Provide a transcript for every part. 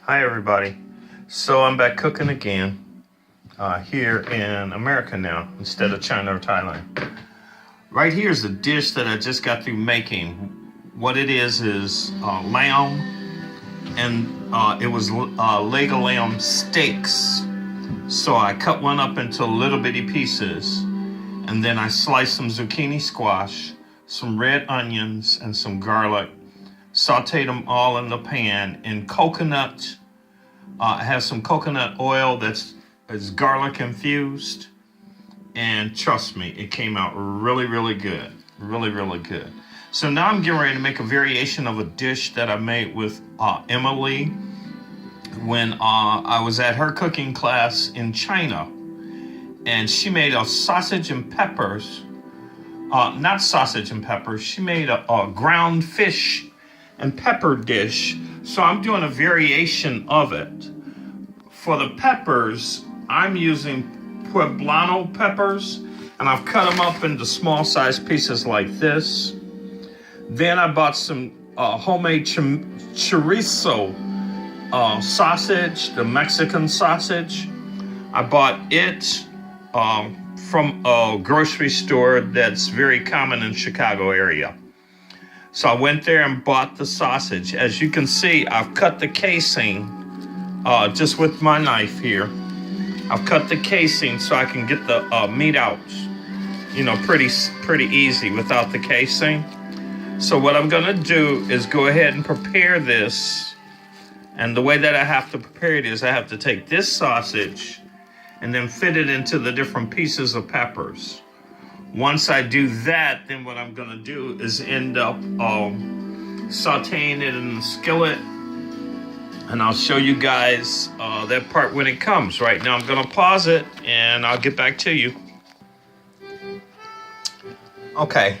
Hi everybody. So I'm back cooking again here in America now instead of China or Thailand. Right here is the dish that I just got through making. What it is lamb, and it was leg of lamb steaks. So I cut one up into little bitty pieces, and then I sliced some zucchini squash, some red onions, and some garlic. Sauteed them all in the pan in coconut. I have some coconut oil that's garlic infused, and trust me, it came out really good, really good. So now I'm getting ready to make a variation of a dish that I made with Emily when I was at her cooking class in China, and she made a sausage and peppers. Not sausage and peppers. She made a ground fish and pepper dish. So I'm doing a variation of it. For the peppers, I'm using poblano peppers, and I've cut them up into small size pieces like this. Then I bought some homemade chorizo sausage, the Mexican sausage. I bought it from a grocery store that's very common in Chicago area. So I went there and bought the sausage. As you can see, I've cut the casing just with my knife here. I've cut the casing so I can get the meat out, pretty easy without the casing. So what I'm gonna do is go ahead and prepare this. And the way that I have to prepare it is I have to take this sausage and then fit it into the different pieces of peppers. Once I do that, then what I'm gonna do is end up sauteing it in the skillet, and I'll show you guys that part when it comes. Right now I'm gonna pause it and I'll get back to you. Okay,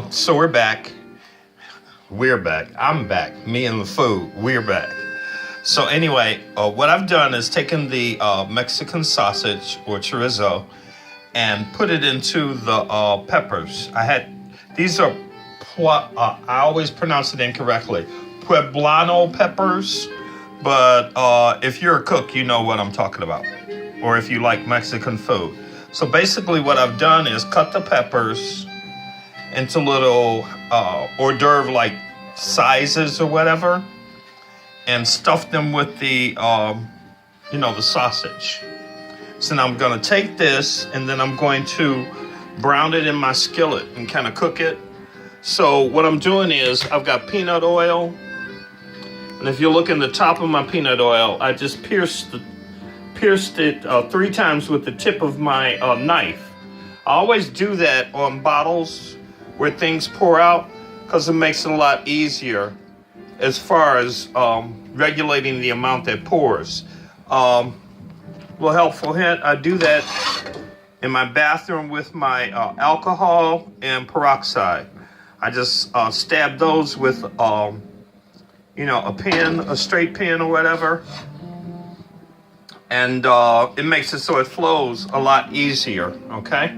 so we're back. I'm back. Me and the food, we're back. So anyway, what I've done is taken the Mexican sausage or chorizo and put it into the peppers. These are, I always pronounce it incorrectly, poblano peppers, but if you're a cook, you know what I'm talking about, or if you like Mexican food. So basically what I've done is cut the peppers into little hors d'oeuvre like sizes or whatever, and stuff them with the, the sausage. So now I'm gonna take this and then I'm going to brown it in my skillet and kind of cook it. So what I'm doing is I've got peanut oil, and if you look in the top of my peanut oil, I just pierced it 3 times with the tip of my knife. I always do that on bottles where things pour out because it makes it a lot easier as far as regulating the amount that pours. Little helpful hint, I do that in my bathroom with my alcohol and peroxide. I just stab those with a pen, a straight pen or whatever, and it makes it so it flows a lot easier, okay?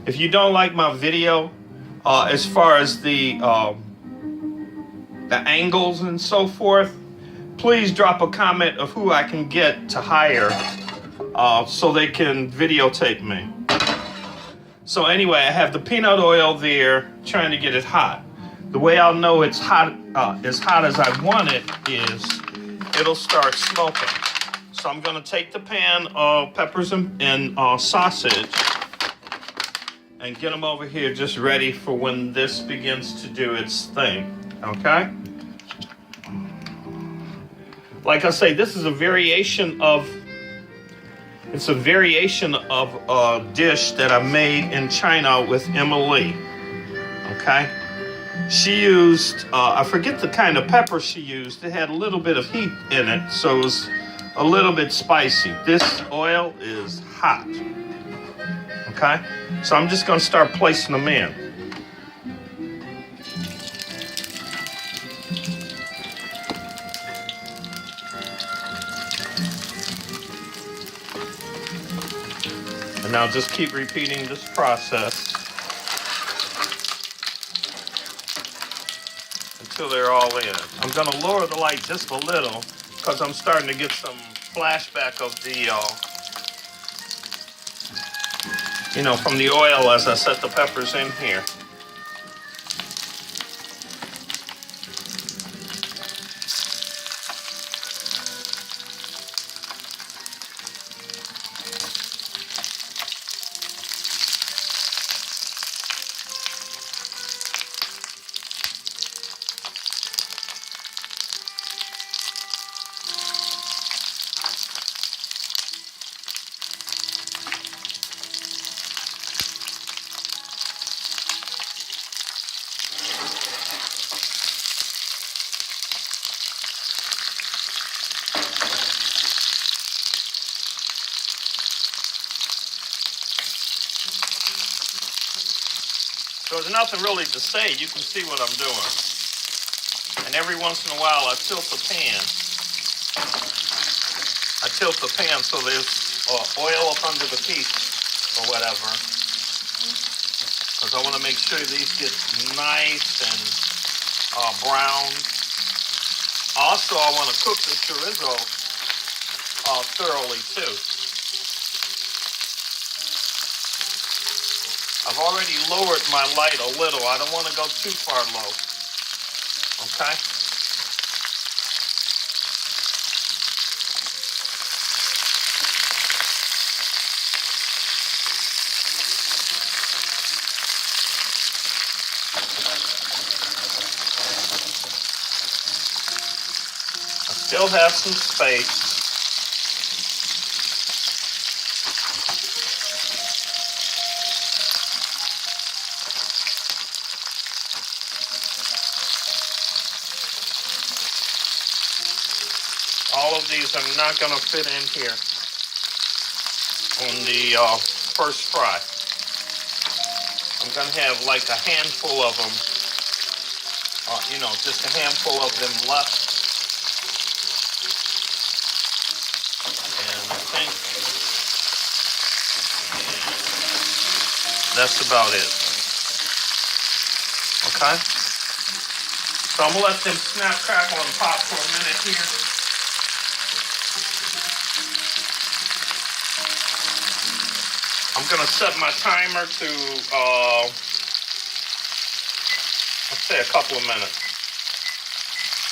If you don't like my video, as far as the angles and so forth, please drop a comment of who I can get to hire so they can videotape me. So anyway, I have the peanut oil there trying to get it hot. The way I'll know it's hot, as hot as I want it, is it'll start smoking. So I'm gonna take the pan of peppers and sausage and get them over here just ready for when this begins to do its thing, okay? Like I say, this is a variation of a dish that I made in China with Emily, okay? She used, I forget the kind of pepper she used. It had a little bit of heat in it, so it was a little bit spicy. This oil is hot, okay? So I'm just gonna start placing them in. And now just keep repeating this process till they're all in. I'm gonna lower the light just a little because I'm starting to get some flashback of the, from the oil as I set the peppers in here. So there's nothing really to say. You can see what I'm doing. And every once in a while, I tilt the pan. So there's oil up under the piece or whatever. Because I want to make sure these get nice and brown. Also, I want to cook the chorizo thoroughly too. I've already lowered my light a little. I don't want to go too far low. Okay? I still have some space. All of these are not going to fit in here on the first fry. I'm going to have like a handful of them, just a handful of them left. And I think that's about it. Okay? So I'm going to let them snap, crackle, and pop for a minute here. I'm going to set my timer to, let's say a couple of minutes.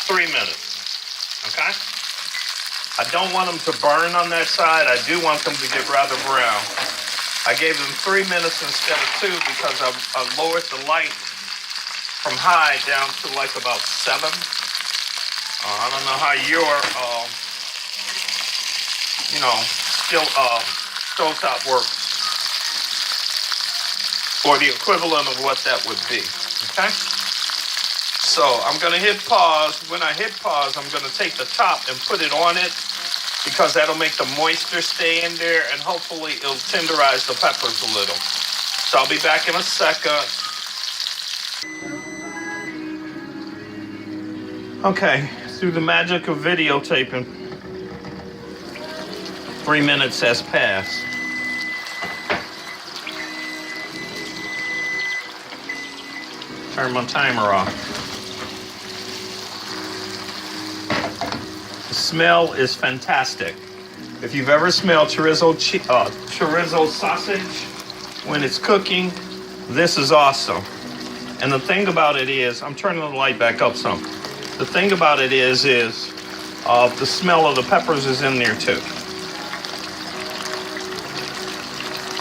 3 minutes. Okay? I don't want them to burn on that side. I do want them to get rather brown. I gave them 3 minutes instead of 2 because I lowered the light from high down to like about 7. I don't know how your, stovetop works. Or the equivalent of what that would be, okay? So I'm gonna hit pause. When I hit pause, I'm gonna take the top and put it on it because that'll make the moisture stay in there and hopefully it'll tenderize the peppers a little. So I'll be back in a second. Okay, through the magic of videotaping, 3 minutes has passed. Turn my timer off. The smell is fantastic. If you've ever smelled chorizo sausage when it's cooking, this is awesome. And the thing about it is, I'm turning the light back up some. The thing about it is the smell of the peppers is in there too.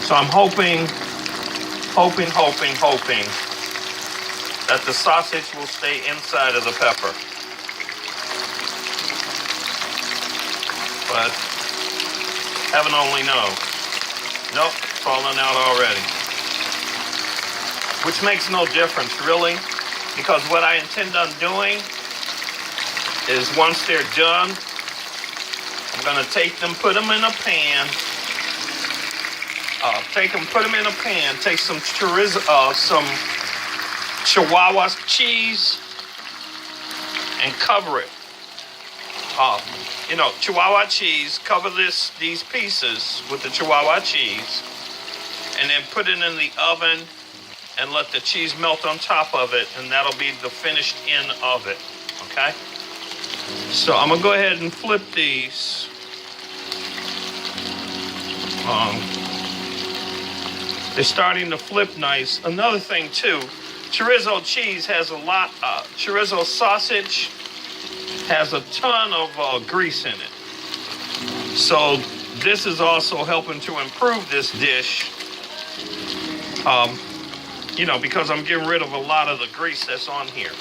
So I'm hoping that the sausage will stay inside of the pepper. But heaven only knows. Nope, falling out already. Which makes no difference really, because what I intend on doing is once they're done, I'm gonna take them, put them in a pan. Take some chorizo, some Chihuahua cheese and cover it. Chihuahua cheese, cover these pieces with the Chihuahua cheese and then put it in the oven and let the cheese melt on top of it, and that'll be the finished end of it, okay? So I'm gonna go ahead and flip these. They're starting to flip nice. Another thing too, chorizo cheese has a lot, chorizo sausage has a ton of grease in it. So this is also helping to improve this dish, you know, because I'm getting rid of a lot of the grease that's on here.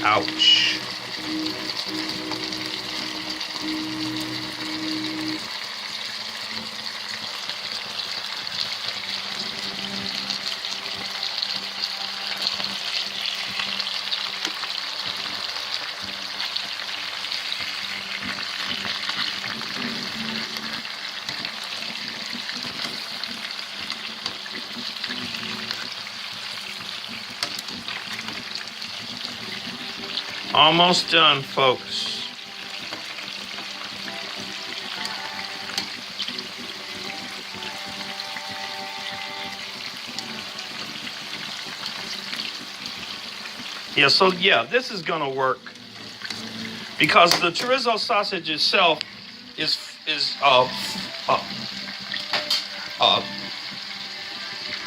Ouch. Almost done, folks. Yeah, so yeah, this is gonna work because the chorizo sausage itself is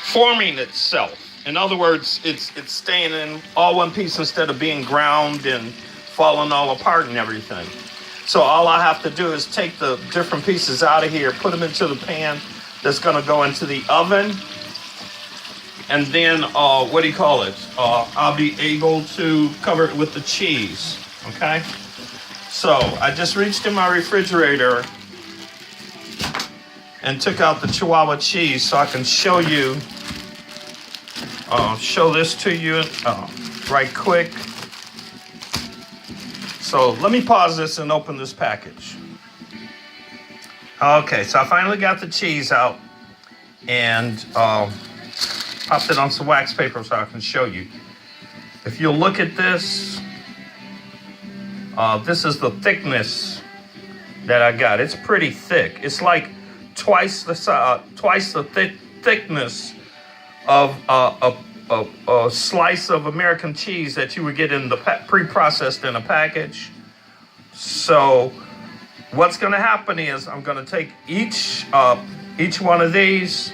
forming itself. In other words, it's staying in all one piece instead of being ground and falling all apart and everything. So all I have to do is take the different pieces out of here, put them into the pan that's going to go into the oven, and then what do you call it? I'll be able to cover it with the cheese. Okay. So I just reached in my refrigerator and took out the Chihuahua cheese so I can show you. Show this to you right quick. So let me pause this and open this package. Okay, so I finally got the cheese out and popped it on some wax paper so I can show you. If you look at this, this is the thickness that I got. It's pretty thick. It's like twice the thickness of a slice of American cheese that you would get in the pre-processed in a package. So what's going to happen is I'm going to take each one of these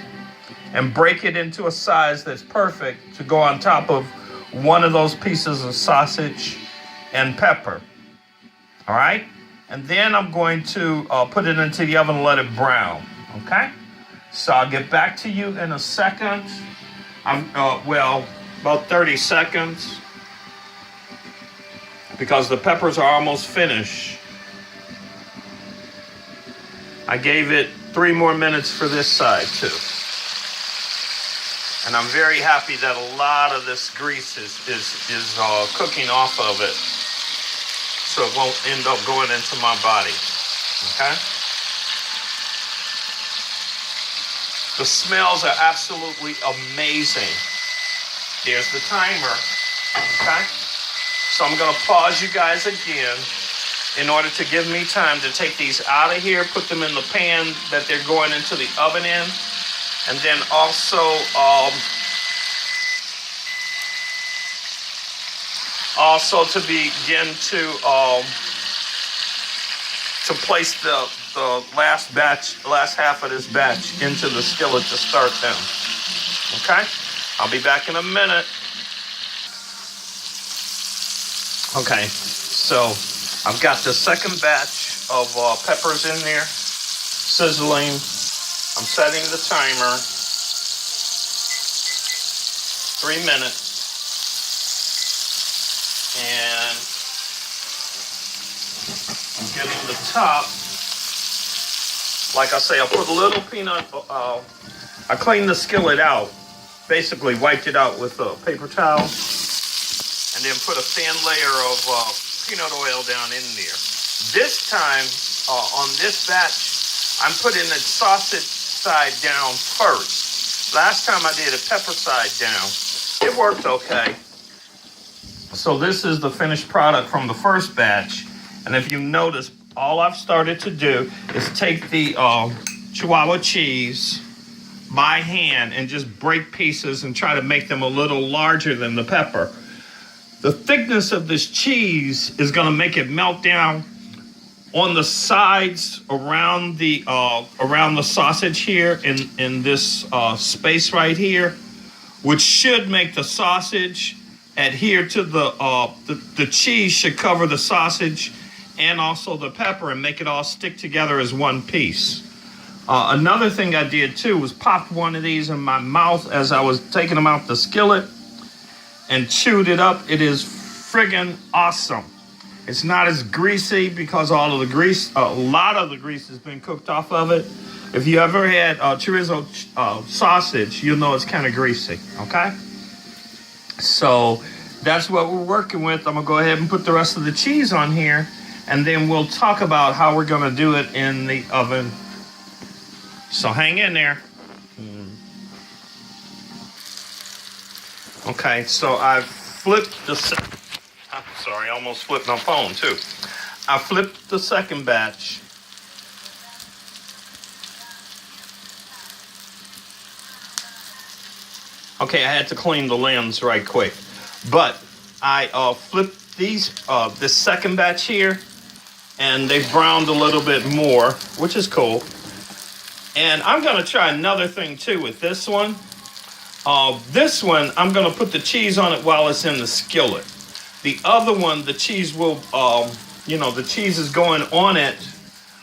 and break it into a size that's perfect to go on top of one of those pieces of sausage and pepper. All right, and then I'm going to put it into the oven and let it brown. Okay, so I'll get back to you in a second. Well, about 30 seconds, because the peppers are almost finished. I gave it 3 more minutes for this side too. And I'm very happy that a lot of this grease is cooking off of it, so it won't end up going into my body. Okay? The smells are absolutely amazing. There's the timer, okay? So I'm gonna pause you guys again in order to give me time to take these out of here, put them in the pan that they're going into the oven in, and then also to begin to place the last half of this batch into the skillet to start them. Okay? I'll be back in a minute. Okay, so I've got the second batch of peppers in there, sizzling. I'm setting the timer, 3 minutes. And I'm getting the top. Like I say, I put a little peanut, I cleaned the skillet out basically wiped it out with a paper towel, and then put a thin layer of peanut oil down in there. This time, on this batch, I'm putting the sausage side down first. Last time I did a pepper side down. It worked okay. So this is the finished product from the first batch. And if you notice, all I've started to do is take the Chihuahua cheese by hand and just break pieces and try to make them a little larger than the pepper. The thickness of this cheese is going to make it melt down on the sides around the sausage here in this space right here, which should make the sausage adhere to the cheese should cover the sausage and also the pepper and make it all stick together as one piece. Another thing I did too was pop one of these in my mouth as I was taking them out the skillet and chewed it up. It is friggin' awesome. It's not as greasy because a lot of the grease has been cooked off of it. If you ever had chorizo sausage, you'll know it's kind of greasy, okay? So that's what we're working with. I'm gonna go ahead and put the rest of the cheese on here, and then we'll talk about how we're gonna do it in the oven. So hang in there. Okay, so I've flipped I almost flipped my phone too. I flipped the second batch. Okay, I had to clean the lens right quick. But I flipped this second batch here, and they've browned a little bit more, which is cool. And I'm gonna try another thing too with this one. This one, I'm gonna put the cheese on it while it's in the skillet. The other one, the cheese will, the cheese is going on it,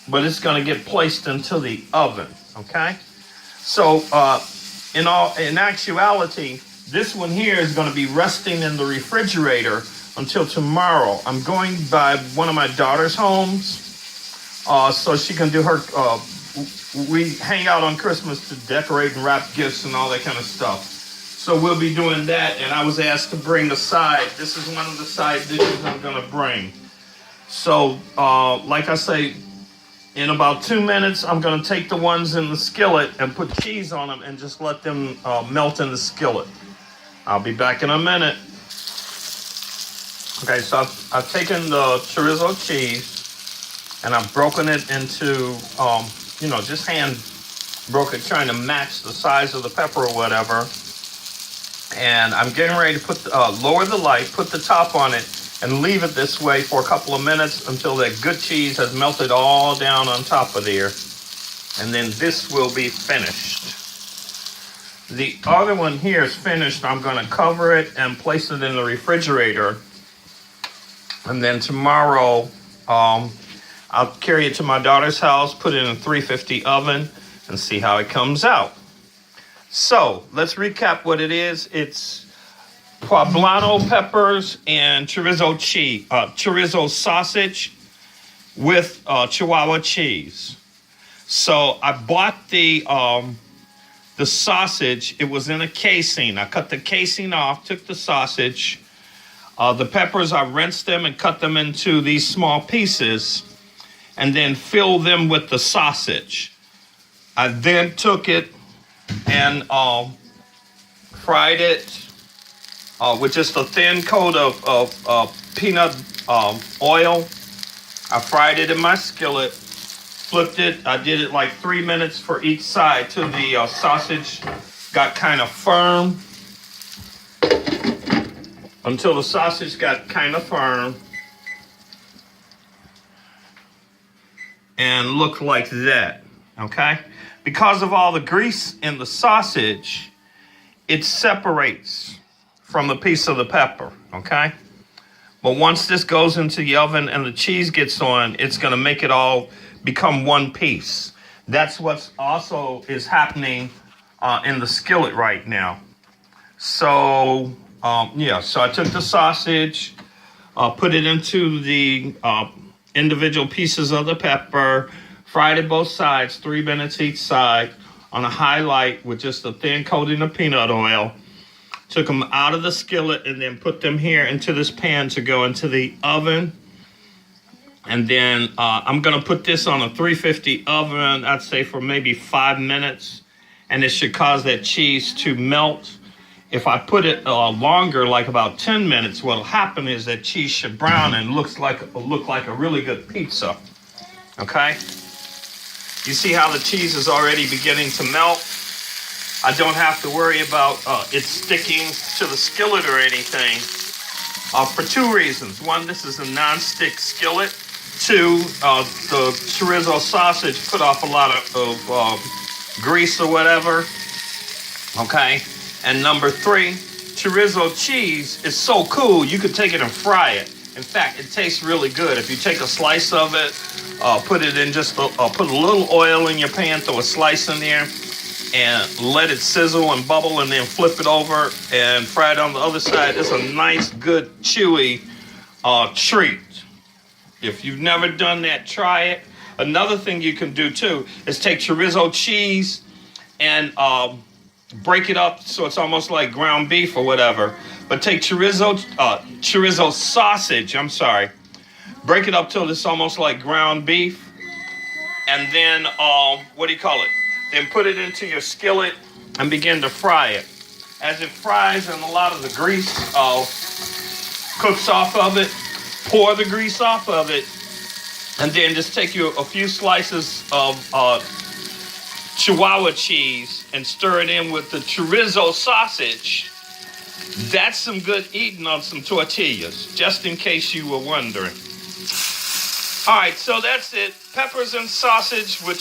but it's gonna get placed into the oven, okay? So, in actuality, this one here is gonna be resting in the refrigerator until tomorrow. I'm going by one of my daughter's homes, so she can do her, we hang out on Christmas to decorate and wrap gifts and all that kind of stuff. So we'll be doing that, and I was asked to bring a side. This is one of the side dishes I'm gonna bring. So, like I say, in about 2 minutes, I'm gonna take the ones in the skillet and put cheese on them and just let them melt in the skillet. I'll be back in a minute. Okay, so I've taken the chorizo cheese and I've broken it into, just hand broke it, trying to match the size of the pepper or whatever. And I'm getting ready to put lower the light, put the top on it, and leave it this way for a couple of minutes until that good cheese has melted all down on top of there. And then this will be finished. The other one here is finished. I'm going to cover it and place it in the refrigerator. And then tomorrow, I'll carry it to my daughter's house, put it in a 350 oven, and see how it comes out. So let's recap what it is. It's poblano peppers and chorizo sausage with Chihuahua cheese. So I bought the sausage. It was in a casing. I cut the casing off, took the sausage. The peppers, I rinsed them and cut them into these small pieces and then filled them with the sausage. I then took it and fried it with just a thin coat of peanut oil. I fried it in my skillet, flipped it. I did it like 3 minutes for each side till the sausage got kind of firm. Until the sausage got kind of firm and looked like that, okay? Because of all the grease in the sausage, it separates from the piece of the pepper, okay? But once this goes into the oven and the cheese gets on, it's gonna make it all become one piece. That's what's also is happening in the skillet right now. So, so I took the sausage, put it into the individual pieces of the pepper, fried it both sides, 3 minutes each side. on a high light with just a thin coating of peanut oil. Took them out of the skillet and then put them here into this pan to go into the oven. And then I'm gonna put this on a 350 oven, I'd say for maybe 5 minutes. And it should cause that cheese to melt. If I put it longer, like about 10 minutes, what'll happen is that cheese should brown and look like a really good pizza. Okay? You see how the cheese is already beginning to melt? I don't have to worry about it sticking to the skillet or anything for two reasons. One, this is a non-stick skillet. Two, the chorizo sausage put off a lot of grease or whatever. Okay? And number three, chorizo cheese is so cool, you could take it and fry it. In fact, it tastes really good. If you take a slice of it, put it in put a little oil in your pan, throw a slice in there, and let it sizzle and bubble, and then flip it over and fry it on the other side. It's a nice, good, chewy treat. If you've never done that, try it. Another thing you can do too is take chorizo cheese and break it up so it's almost like ground beef or whatever. But take chorizo sausage, break it up till it's almost like ground beef. And then, then put it into your skillet and begin to fry it. As it fries and a lot of the grease cooks off of it, pour the grease off of it, and then just take you a few slices of Chihuahua cheese and stir it in with the chorizo sausage. That's some good eating on some tortillas, just in case you were wondering. All right, so that's it. Peppers and sausage with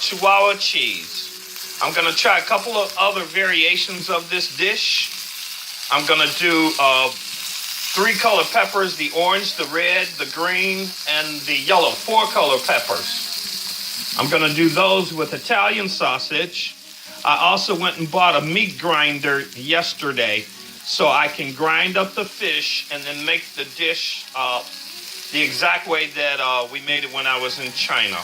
Chihuahua cheese. I'm gonna try a couple of other variations of this dish. I'm gonna do 3 color peppers, the orange, the red, the green, and the yellow, 4 color peppers. I'm gonna do those with Italian sausage. I also went and bought a meat grinder yesterday so I can grind up the fish and then make the dish the exact way that we made it when I was in China.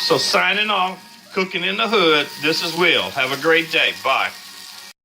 So signing off, cooking in the hood, this is Will. Have a great day. Bye.